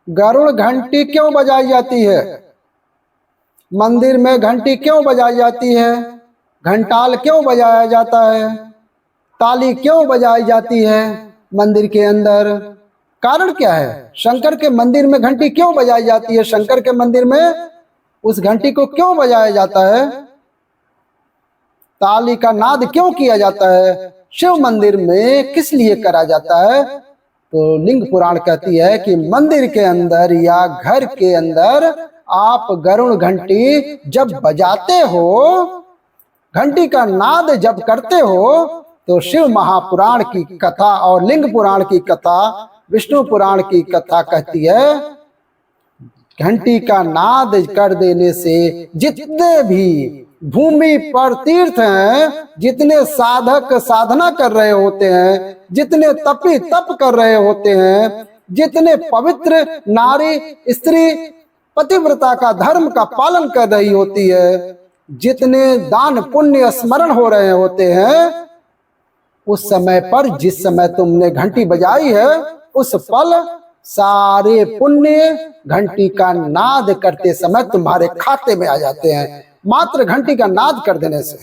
गरुड़ घंटी क्यों बजाई जाती है? मंदिर में घंटी क्यों बजाई जाती है? घंटाल क्यों बजाया जाता है? ताली क्यों बजाई जाती है मंदिर के अंदर? कारण क्या है? शंकर के मंदिर में घंटी क्यों बजाई जाती है? शंकर के मंदिर में उस घंटी को क्यों बजाया जाता है? ताली का नाद क्यों किया जाता है? शिव मंदिर में किस लिए करा जाता है? तो लिंग पुराण कहती है कि मंदिर के अंदर या घर के अंदर आप गरुड़ घंटी जब बजाते हो, घंटी का नाद जब करते हो, तो शिव महापुराण की कथा और लिंग पुराण की कथा, विष्णु पुराण की कथा कहती है घंटी का नाद कर देने से जितने भी भूमि पर तीर्थ हैं, जितने साधक साधना कर रहे होते हैं, जितने तपी तप कर रहे होते हैं, जितने पवित्र नारी स्त्री पतिव्रता का धर्म का पालन कर रही होती है, जितने दान पुण्य स्मरण हो रहे होते हैं, उस समय पर जिस समय तुमने घंटी बजाई है, उस पल सारे पुण्य घंटी का नाद करते समय तुम्हारे खाते में आ जाते हैं, मात्र घंटी का नाद कर देने से।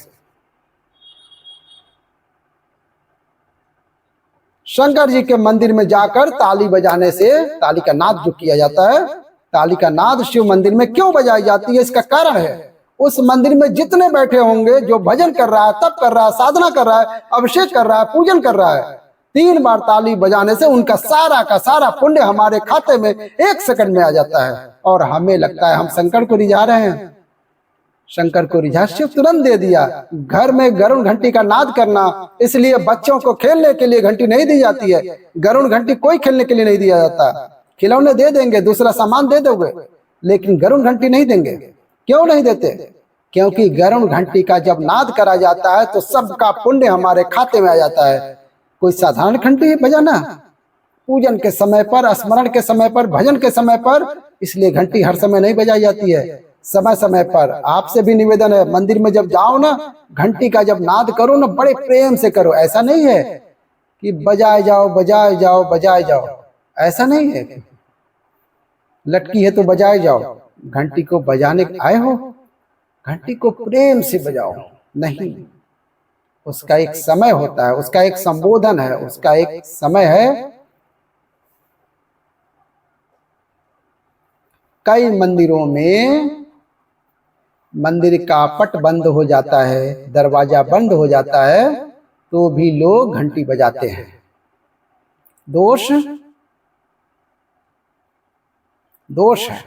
शंकर जी के मंदिर में जाकर ताली बजाने से, ताली का नाद जो किया जाता है, ताली का नाद शिव मंदिर में क्यों बजाई जाती है? इसका कारण है उस मंदिर में जितने बैठे होंगे, जो भजन कर रहा है, तप कर रहा है, साधना कर रहा है, अभिषेक कर रहा है, पूजन कर रहा है, 3 बार ताली बजाने से उनका सारा का सारा पुण्य हमारे खाते में 1 सेकंड में आ जाता है। और हमें लगता है हम शंकर को रिझा रहे हैं, शंकर को रिझा शिव तुरंत दे दिया। घर में गरुड़ घंटी का नाद करना, इसलिए बच्चों को खेलने के लिए घंटी नहीं दी जाती है। गरुड़ घंटी कोई खेलने के लिए नहीं दिया जाता। खिलौने दे देंगे, दूसरा सामान दे दोगे, लेकिन गरुड़ घंटी नहीं देंगे। क्यों नहीं देते? क्योंकि गरुड़ घंटी का जब नाद करा जाता है तो सबका पुण्य हमारे खाते में आ जाता है। कोई साधारण घंटी बजाना, पूजन के समय पर, स्मरण के समय पर, भजन के समय पर, इसलिए घंटी हर समय नहीं बजाई जाती है, समय समय पर। आपसे भी निवेदन है, मंदिर में जब जाओ ना, घंटी का जब नाद करो ना, बड़े प्रेम से करो। ऐसा नहीं है कि बजाए जाओ बजाए जाओ बजाए जाओ, ऐसा नहीं है। लटकी है तो बजाए जाओ, घंटी को बजाने आए हो, घंटी को प्रेम से बजाओ। नहीं, उसका एक समय होता है, उसका एक संबोधन है, उसका एक समय है। कई मंदिरों में मंदिर का पट बंद हो जाता है, दरवाजा बंद हो जाता है, तो भी लोग घंटी बजाते हैं। दोष दोष है।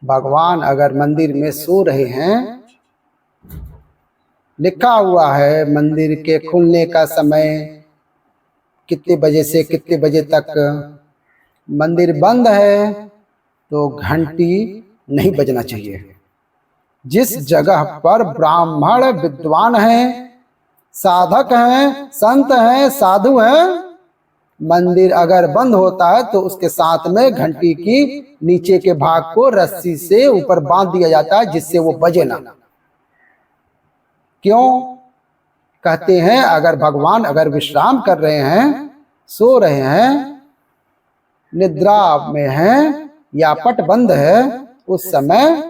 भगवान अगर मंदिर में सो रहे हैं, लिखा हुआ है मंदिर के खुलने का समय कितने बजे से कितने बजे तक, मंदिर बंद है तो घंटी नहीं बजना चाहिए। जिस जगह पर ब्राह्मण विद्वान हैं, साधक हैं, संत हैं, साधु हैं, मंदिर अगर बंद होता है तो उसके साथ में घंटी की नीचे के भाग को रस्सी से ऊपर बांध दिया जाता है, जिससे वो बजे ना। क्यों? कहते हैं अगर भगवान अगर विश्राम कर रहे हैं, सो रहे हैं, निद्रा में हैं, या पट बंद है, उस समय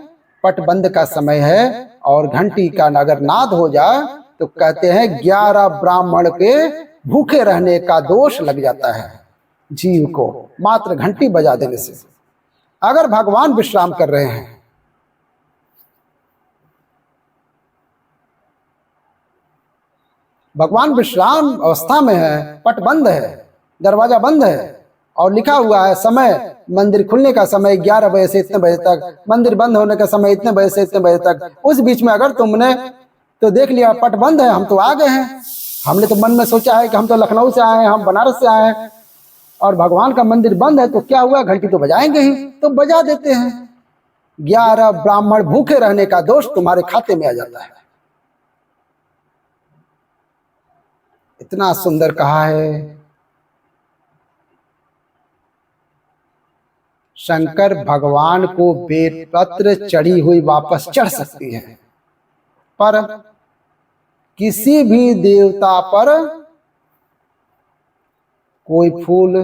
पट बंद का समय है और घंटी का अगर नाद हो जाए तो कहते हैं 11 ब्राह्मण के भूखे रहने का दोष लग जाता है जीव को, मात्र घंटी बजा देने से। अगर भगवान विश्राम कर रहे हैं, भगवान विश्राम अवस्था में है, पट बंद है, दरवाजा बंद है और लिखा हुआ है समय, मंदिर खुलने का समय 11 बजे से इतने बजे तक, मंदिर बंद होने का समय इतने बजे से इतने बजे तक। उस बीच में अगर तुमने तो देख लिया पट बंद है, हम तो आ गए हैं, हमने तो मन में सोचा है कि हम तो लखनऊ से आए हैं, हम बनारस से आए हैं, और भगवान का मंदिर बंद है, तो क्या हुआ, घंटी तो बजाएंगे ही, तो बजा देते हैं। 11 ब्राह्मण भूखे रहने का दोष तुम्हारे खाते में आ जाता है। इतना सुंदर कहा है। शंकर भगवान को बेलपत्र चढ़ी हुई वापस चढ़ सकती है, पर किसी भी देवता पर कोई फूल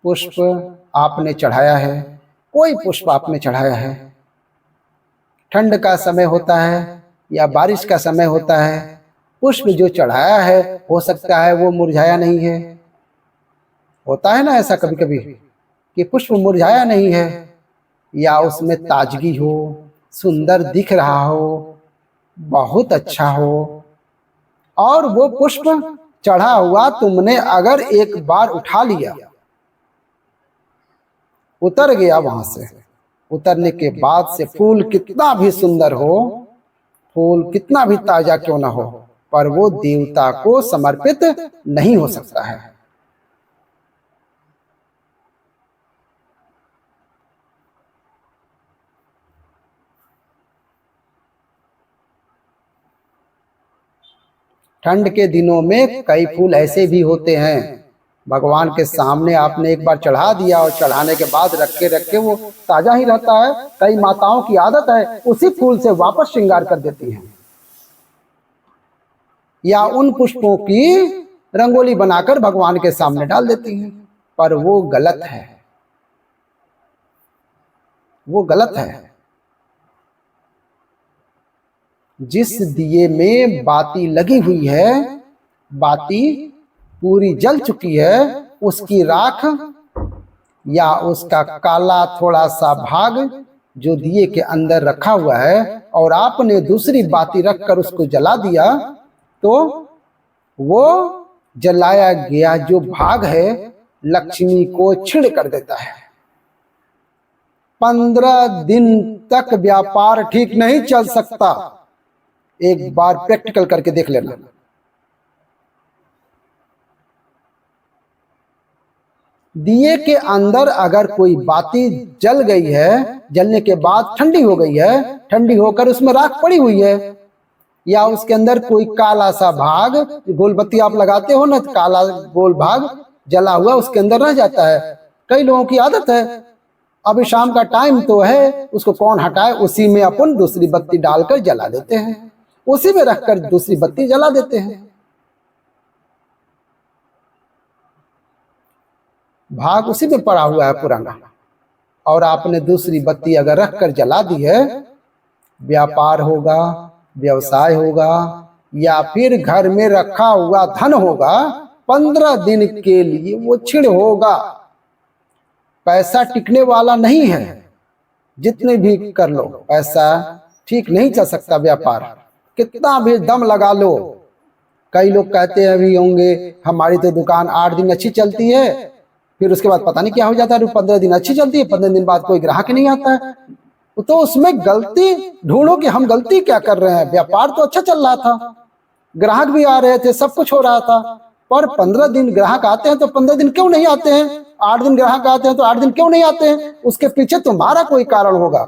पुष्प आपने चढ़ाया है, कोई पुष्प आपने चढ़ाया है, ठंड का समय होता है या बारिश का समय होता है, पुष्प जो चढ़ाया है हो सकता है वो मुरझाया नहीं है। होता है ना ऐसा कभी कभी कि पुष्प मुरझाया नहीं है, या उसमें ताजगी हो, सुंदर दिख रहा हो, बहुत अच्छा हो, और वो पुष्प चढ़ा हुआ तुमने अगर एक बार उठा लिया, उतर गया वहां से, उतरने के बाद से फूल कितना भी सुंदर हो, फूल कितना भी ताजा क्यों ना हो, पर वो देवता को समर्पित नहीं हो सकता है। ठंड के दिनों में कई फूल ऐसे भी होते हैं, भगवान के सामने आपने एक बार चढ़ा दिया और चढ़ाने के बाद रखे रखे वो ताजा ही रहता है। कई माताओं की आदत है उसी फूल से वापस श्रृंगार कर देती हैं, या उन पुष्पों की रंगोली बनाकर भगवान के सामने डाल देती हैं, पर वो गलत है, वो गलत है। जिस दिए में बाती लगी हुई है, बाती पूरी जल चुकी है, उसकी राख या उसका काला थोड़ा सा भाग जो दिए के अंदर रखा हुआ है, और आपने दूसरी बाती रखकर उसको जला दिया, तो वो जलाया गया जो भाग है लक्ष्मी को छिड़ कर देता है। 15 दिन तक व्यापार ठीक नहीं चल सकता। एक बार प्रैक्टिकल करके देख लेना। दिए के अंदर अगर कोई बाती जल गई है, जलने के बाद ठंडी हो गई है, ठंडी होकर उसमें राख पड़ी हुई है, या उसके अंदर कोई काला सा भाग, गोलबत्ती आप लगाते हो ना, काला गोल भाग जला हुआ उसके अंदर रह जाता है। कई लोगों की आदत है, अभी शाम का टाइम तो है, उसको कौन हटाए, उसी में अपन दूसरी बत्ती डालकर जला देते हैं, उसी में रखकर दूसरी बत्ती जला देते हैं। भाग उसी में पड़ा हुआ है पुराना, और आपने दूसरी बत्ती अगर रखकर जला दी है, व्यापार होगा, व्यवसाय होगा, या फिर घर में रखा हुआ धन होगा, 15 दिन के लिए वो छिड़ होगा। पैसा टिकने वाला नहीं है, जितने भी कर लो पैसा ठीक नहीं चल सकता। व्यापार कितना भी दम लगा लो। कई लोग कहते हैं अभी होंगे हमारी तो दुकान 8 दिन अच्छी चलती है, फिर उसके बाद पता नहीं क्या हो जाता है, 15 दिन अच्छी चलती है, 15 दिन बाद कोई ग्राहक नहीं आता है। तो उसमें गलती ढूंढो कि हम गलती क्या कर रहे हैं। व्यापार तो अच्छा चल रहा था, ग्राहक भी आ रहे थे, सब कुछ हो रहा था, पर 15 दिन ग्राहक आते हैं तो 15 दिन क्यों नहीं आते हैं, 8 दिन ग्राहक आते हैं तो 8 दिन क्यों नहीं आते हैं। उसके पीछे तुम्हारा कोई कारण होगा।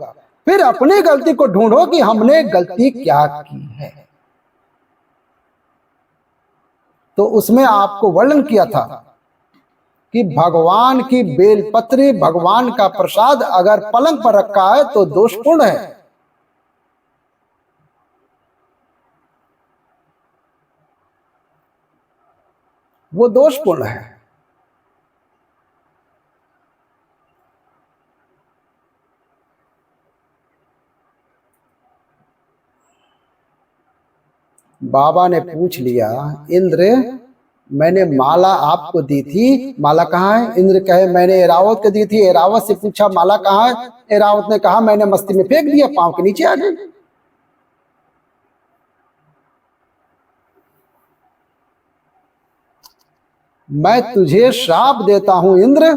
फिर अपनी गलती को ढूंढो कि हमने गलती क्या की है। तो उसमें आपको वर्णन किया था कि भगवान की बेलपत्री, भगवान का प्रसाद अगर पलंग पर रखा है तो दोषपूर्ण है। वो दोषपूर्ण है। बाबा ने पूछ लिया, इंद्र मैंने माला आपको दी थी, माला कहाँ है। इंद्र कहे मैंने एरावत को दी थी। एरावत से पूछा माला कहाँ है। एरावत ने कहा मैंने मस्ती में फेंक दिया, पांव के नीचे आ गई। मैं तुझे श्राप देता हूं इंद्र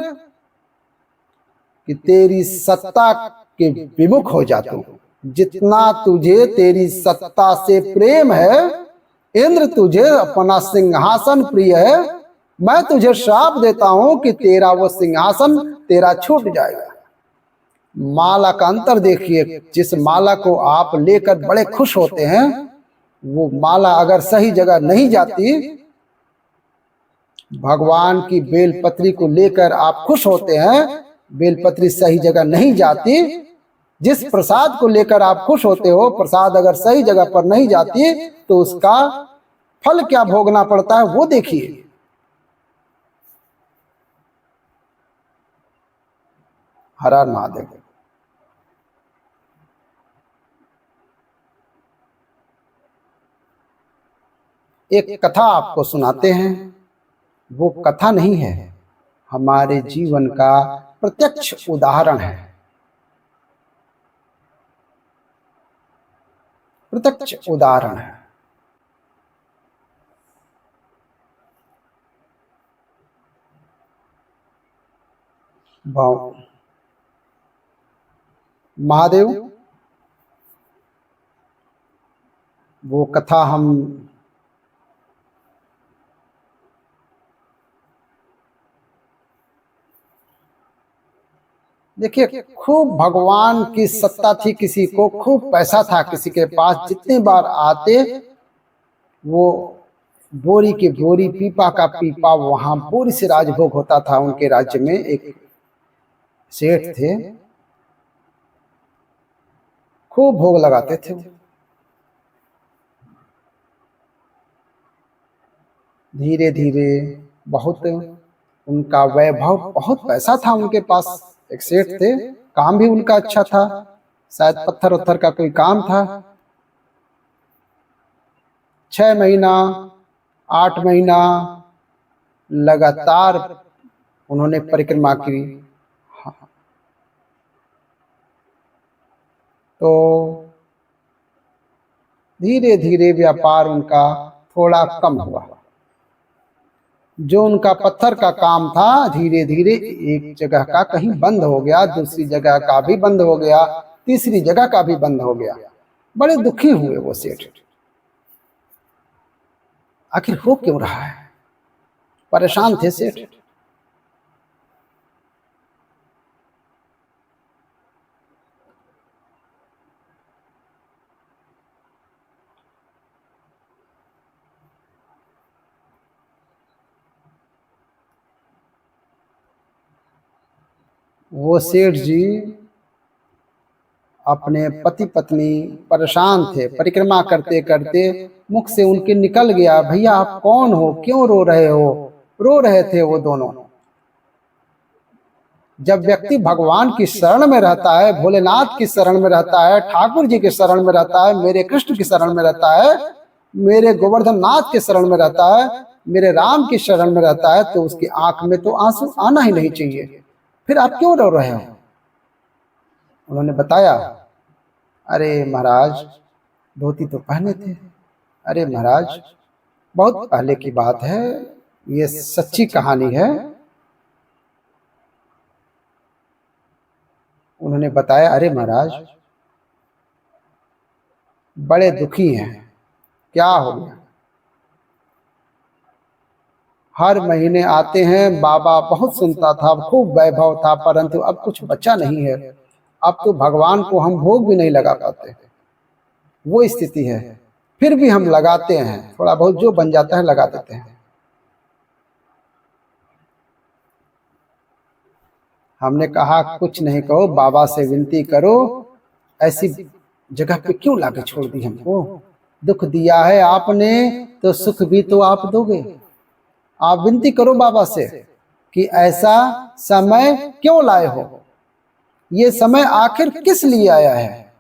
कि तेरी सत्ता के विमुख हो जा तू। जितना तुझे तेरी सत्ता से प्रेम है इंद्र, तुझे अपना सिंहासन प्रिय है, मैं तुझे श्राप देता हूं कि तेरा वो सिंहासन तेरा छूट जाएगा। माला का अंतर देखिए, जिस माला को आप लेकर बड़े खुश होते हैं, वो माला अगर सही जगह नहीं जाती, भगवान की बेलपत्री को लेकर आप खुश होते हैं, बेलपत्री सही जगह नहीं जाती। जिस प्रसाद को लेकर आप खुश होते हो, प्रसाद अगर सही जगह पर नहीं जाती तो उसका फल क्या भोगना पड़ता है वो देखिए। हर हर महादेव। एक कथा आपको सुनाते हैं, वो कथा नहीं है, हमारे जीवन का प्रत्यक्ष उदाहरण है, प्रत्यक्ष उदाहरण है। महादेव, वो कथा हम देखिए, खूब भगवान की सत्ता थी, किसी को खूब पैसा था, किसी के पास जितने बार आते वो बोरी की बोरी, पीपा का पीपा, वहां बोरी से राजभोग होता था। उनके राज्य में एक सेठ थे, खूब भोग लगाते थे। धीरे धीरे बहुत उनका वैभव, बहुत पैसा था उनके पास। एक सेठ थे, काम भी उनका अच्छा था, शायद पत्थर उत्थर का कोई काम था। 6 महीना 8 महीना लगातार उन्होंने परिक्रमा की। तो धीरे धीरे व्यापार उनका थोड़ा कम हुआ। जो उनका पत्थर का काम था, धीरे धीरे एक जगह का कहीं बंद हो गया, दूसरी जगह का भी बंद हो गया, तीसरी जगह का भी बंद हो गया। बड़े दुखी हुए वो सेठ, आखिर हो क्यों रहा है, परेशान थे सेठ। वो सेठ जी अपने पति पत्नी परेशान थे, परिक्रमा करते करते मुख से उनके निकल गया, भैया आप कौन हो, क्यों रो रहे हो। रो रहे थे वो दोनों। जब व्यक्ति भगवान की शरण में रहता है, भोलेनाथ की शरण में रहता है, ठाकुर जी की शरण में रहता है, मेरे कृष्ण की शरण में रहता है, मेरे गोवर्धन नाथ के शरण में रहता है, मेरे राम की शरण में रहता है, तो उसकी आंख में तो आंसू आना ही नहीं चाहिए। फिर आप क्यों रो रहे हो। उन्होंने बताया, अरे महाराज, धोती तो पहने थे। अरे महाराज, बहुत पहले की बात है, ये सच्ची कहानी है। उन्होंने बताया, अरे महाराज बड़े दुखी हैं। क्या हो गया। हर महीने आते हैं, बाबा बहुत सुनता था, खूब वैभव था, परंतु अब कुछ बचा नहीं है। अब तो भगवान को हम भोग भी नहीं लगा पाते, वो स्थिति है। फिर भी हम लगाते हैं, थोड़ा बहुत जो बन जाता है लगा देते हैं। हमने कहा कुछ नहीं कहो, बाबा से विनती करो, ऐसी जगह पे क्यों लाके छोड़ दी हमको। दुख दिया है आपने तो सुख भी तो आप दोगे। आप विनती करो बाबा से कि ऐसा समय क्यों लाए हो, ये समय आखिर किस लिए आया है।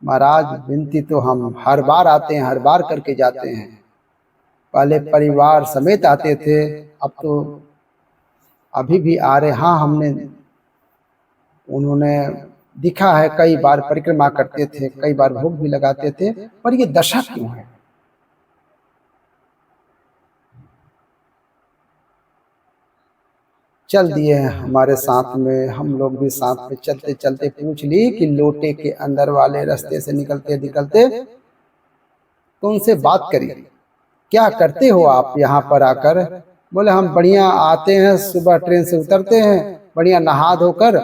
महाराज विनती तो हम हर बार आते हैं, हर बार करके जाते हैं। पहले परिवार समेत आते थे, अब तो अभी भी आ रहे। हाँ, हमने उन्होंने दिखा है, कई बार परिक्रमा करते थे, कई बार भोग भी लगाते थे, पर ये दशा क्यों है। चल दिए हैं हमारे साथ में, हम लोग भी साथ में चलते चलते पूछ ली कि लोटे के अंदर वाले रास्ते से निकलते निकलते तो उनसे बात करी, क्या करते हो आप यहाँ पर आकर। बोले हम बढ़िया आते हैं, सुबह ट्रेन से उतरते हैं, बढ़िया नहा धोकर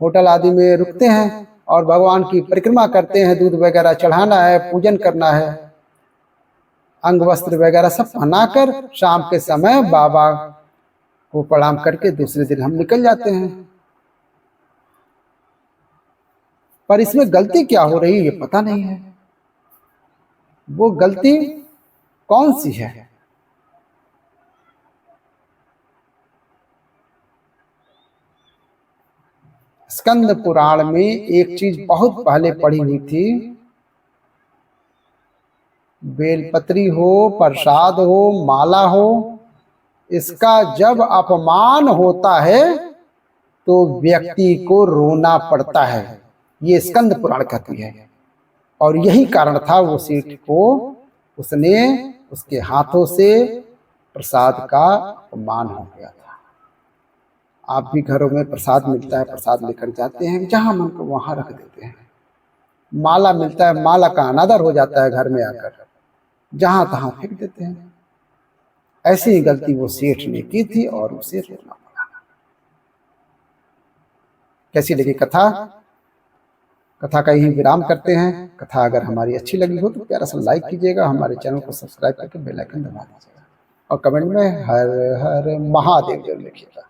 होटल आदि में रुकते हैं और भगवान की परिक्रमा करते हैं। दूध वगैरह चढ़ाना है, पूजन करना है, अंग वस्त्र वगैरह सब पहनाकर शाम के समय बाबा को प्रणाम करके दूसरे दिन हम निकल जाते हैं। पर इसमें गलती क्या हो रही है ये पता नहीं है। वो गलती कौन सी है। स्कंद पुराण में एक चीज बहुत पहले पढ़ी हुई थी, बेलपत्री हो, प्रसाद हो, माला हो, इसका जब अपमान होता है तो व्यक्ति को रोना पड़ता है, ये स्कंद पुराण कहती है। और यही कारण था वो सेठ को उसने उसके हाथों से प्रसाद का अपमान हो गया था। आप भी घरों में प्रसाद मिलता है, प्रसाद लेकर जाते हैं, जहां मन को वहां रख देते हैं। माला मिलता है, माला का अनादर हो जाता है घर में आकर, जहां तहां फेंक देते हैं। ऐसी ही गलती वो सेठ ने की थी और उसे रोना पड़ा। कैसी लगी कथा? कथा का यही विराम करते हैं। कथा अगर हमारी अच्छी लगी हो तो प्यारा सा लाइक कीजिएगा, हमारे चैनल को सब्सक्राइब करके बेल आइकन दबा दीजिएगा और कमेंट में हर हर महादेव जरूर लिखिएगा।